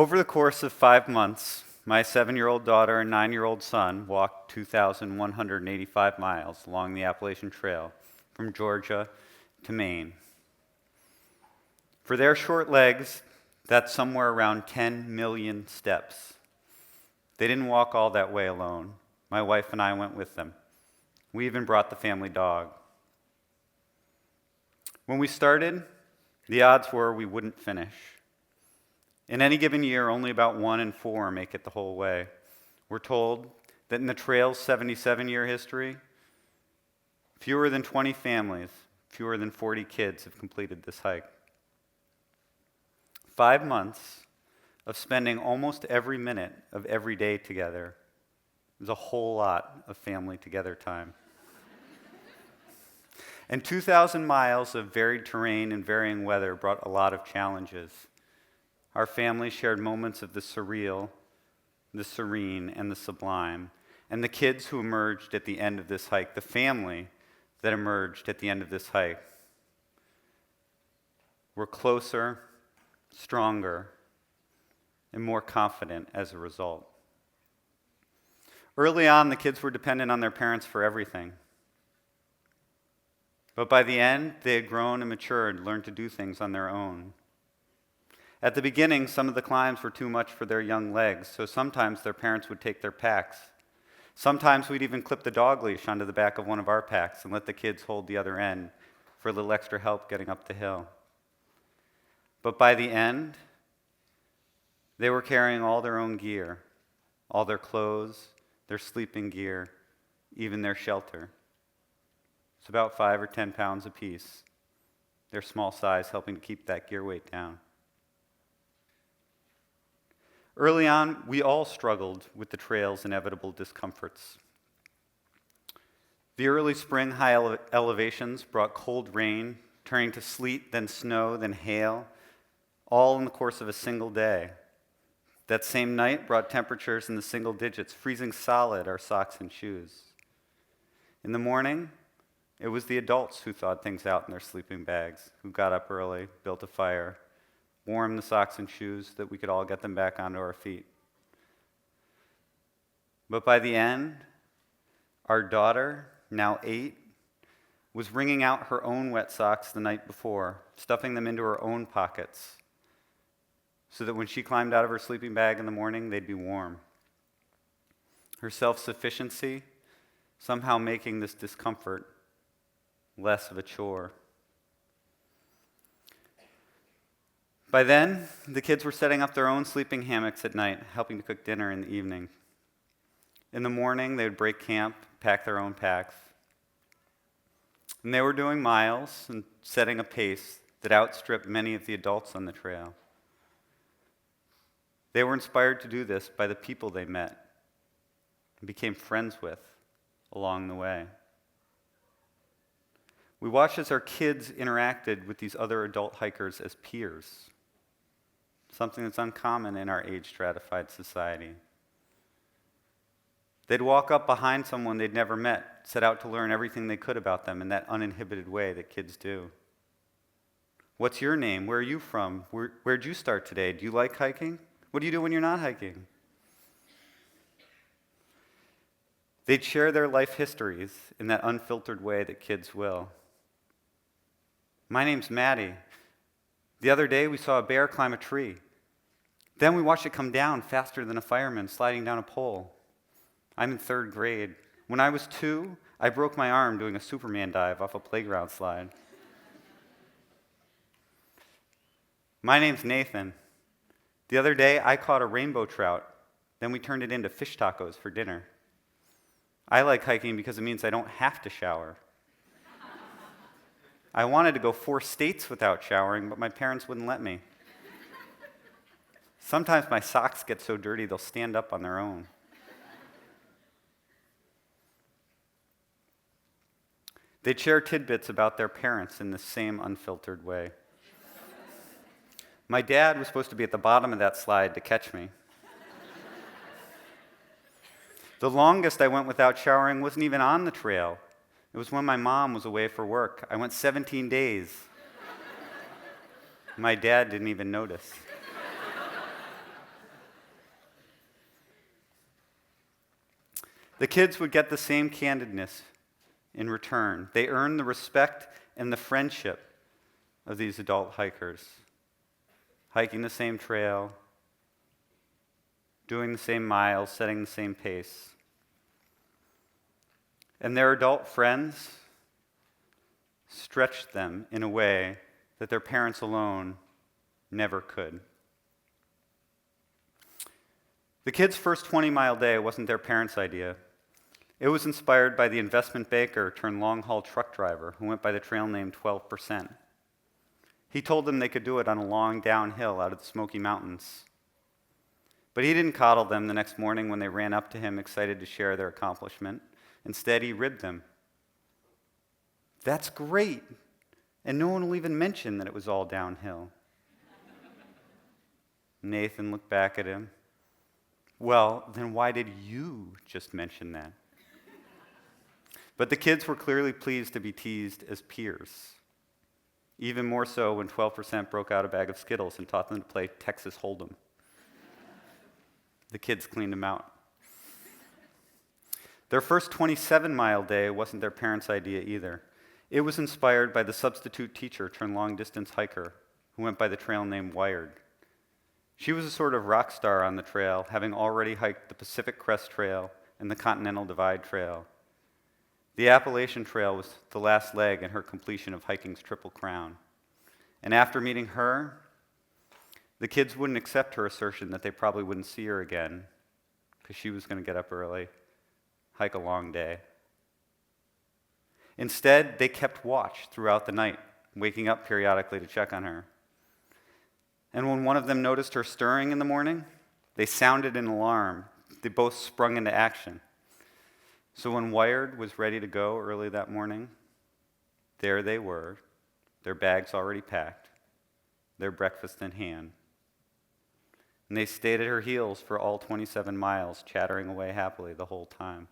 Over the course of 5 months, my 7-year-old daughter and 9-year-old son walked 2,185 miles along the Appalachian Trail from Georgia to Maine. For their short legs, that's somewhere around 10 million steps. They didn't walk all that way alone. My wife and I went with them. We even brought the family dog. When we started, the odds were we wouldn't finish. In any given year, only about 1 in 4 make it the whole way. We're told that in the trail's 77-year history, fewer than 20 families, fewer than 40 kids have completed this hike. 5 months of spending almost every minute of every day together is a whole lot of family together time. And 2,000 miles of varied terrain and varying weather brought a lot of challenges. Our family shared moments of the surreal, the serene, and the sublime. And the kids who emerged at the end of this hike, the family that emerged at the end of this hike, were closer, stronger, and more confident as a result. Early on, the kids were dependent on their parents for everything. But by the end, they had grown and matured, learned to do things on their own. At the beginning, some of the climbs were too much for their young legs, so sometimes their parents would take their packs. Sometimes we'd even clip the dog leash onto the back of one of our packs and let the kids hold the other end for a little extra help getting up the hill. But by the end, they were carrying all their own gear, all their clothes, their sleeping gear, even their shelter. It's about 5 or 10 pounds apiece, their small size helping to keep that gear weight down. Early on, we all struggled with the trail's inevitable discomforts. The early spring high elevations brought cold rain, turning to sleet, then snow, then hail, all in the course of a single day. That same night brought temperatures in the single digits, freezing solid our socks and shoes. In the morning, it was the adults who thawed things out in their sleeping bags, who got up early, built a fire, warmed the socks and shoes so that we could all get them back onto our feet. But by the end, our daughter, now 8, was wringing out her own wet socks the night before, stuffing them into her own pockets, so that when she climbed out of her sleeping bag in the morning, they'd be warm. Her self-sufficiency somehow making this discomfort less of a chore. By then, the kids were setting up their own sleeping hammocks at night, helping to cook dinner in the evening. In the morning, they would break camp, pack their own packs. And they were doing miles and setting a pace that outstripped many of the adults on the trail. They were inspired to do this by the people they met and became friends with along the way. We watched as our kids interacted with these other adult hikers as peers, something that's uncommon in our age-stratified society. They'd walk up behind someone they'd never met, set out to learn everything they could about them in that uninhibited way that kids do. What's your name? Where are you from? Where'd you start today? Do you like hiking? What do you do when you're not hiking? They'd share their life histories in that unfiltered way that kids will. My name's Maddie. The other day we saw a bear climb a tree. Then we watched it come down faster than a fireman sliding down a pole. I'm in 3rd grade. When I was 2, I broke my arm doing a Superman dive off a playground slide. My name's Nathan. The other day I caught a rainbow trout. Then we turned it into fish tacos for dinner. I like hiking because it means I don't have to shower. I wanted to go 4 states without showering, but my parents wouldn't let me. Sometimes my socks get so dirty they'll stand up on their own. They'd share tidbits about their parents in the same unfiltered way. My dad was supposed to be at the bottom of that slide to catch me. The longest I went without showering wasn't even on the trail. It was when my mom was away for work. I went 17 days. My dad didn't even notice. The kids would get the same candidness in return. They earned the respect and the friendship of these adult hikers, hiking the same trail, doing the same miles, setting the same pace. And their adult friends stretched them in a way that their parents alone never could. The kids' first 20-mile day wasn't their parents' idea. It was inspired by the investment banker turned long-haul truck driver who went by the trail name 12%. He told them they could do it on a long downhill out of the Smoky Mountains. But he didn't coddle them the next morning when they ran up to him excited to share their accomplishment. Instead, he ribbed them. "That's great, and no one will even mention that it was all downhill." Nathan looked back at him. "Well, then why did you just mention that?" But the kids were clearly pleased to be teased as peers. Even more so when 12% broke out a bag of Skittles and taught them to play Texas Hold'em. The kids cleaned them out. Their first 27-mile day wasn't their parents' idea either. It was inspired by the substitute teacher turned long-distance hiker who went by the trail name Wired. She was a sort of rock star on the trail, having already hiked the Pacific Crest Trail and the Continental Divide Trail. The Appalachian Trail was the last leg in her completion of hiking's Triple Crown. And after meeting her, the kids wouldn't accept her assertion that they probably wouldn't see her again because she was going to get up early, hike a long day. Instead, they kept watch throughout the night, waking up periodically to check on her. And when one of them noticed her stirring in the morning, they sounded an alarm. They both sprung into action. So when Wired was ready to go early that morning, there they were, their bags already packed, their breakfast in hand. And they stayed at her heels for all 27 miles, chattering away happily the whole time.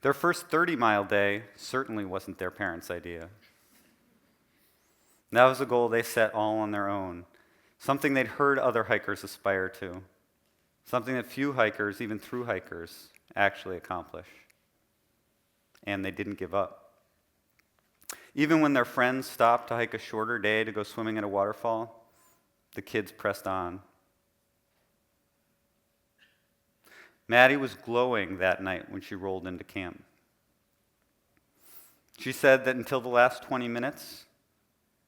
Their first 30-mile day certainly wasn't their parents' idea. That was a goal they set all on their own, something they'd heard other hikers aspire to, something that few hikers, even through hikers, actually accomplish. And they didn't give up. Even when their friends stopped to hike a shorter day to go swimming at a waterfall, the kids pressed on. Maddie was glowing that night when she rolled into camp. She said that until the last 20 minutes,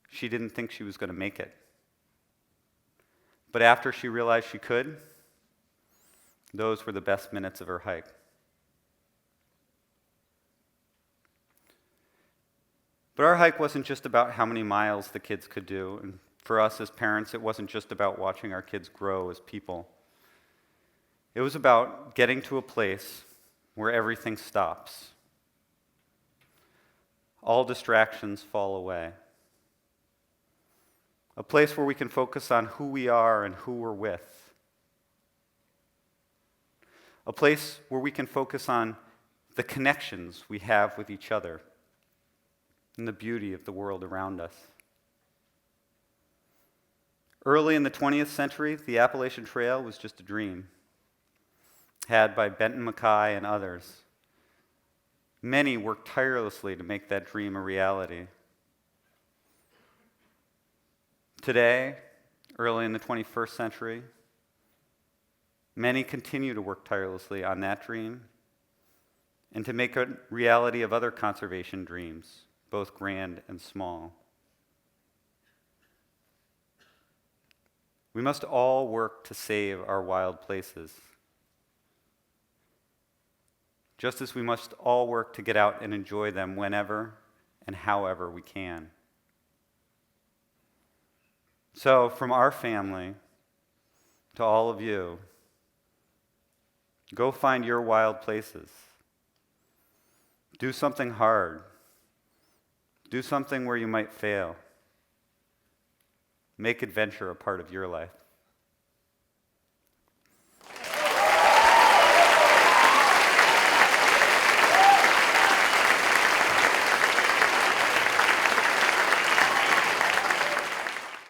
she didn't think she was going to make it. But after she realized she could, those were the best minutes of her hike. But our hike wasn't just about how many miles the kids could do, and for us as parents, it wasn't just about watching our kids grow as people. It was about getting to a place where everything stops. All distractions fall away. A place where we can focus on who we are and who we're with. A place where we can focus on the connections we have with each other and the beauty of the world around us. Early in the 20th century, the Appalachian Trail was just a dream, had by Benton Mackay and others. Many worked tirelessly to make that dream a reality. Today, early in the 21st century, many continue to work tirelessly on that dream and to make a reality of other conservation dreams, both grand and small. We must all work to save our wild places, just as we must all work to get out and enjoy them whenever and however we can. So, from our family to all of you, go find your wild places. Do something hard. Do something where you might fail. Make adventure a part of your life.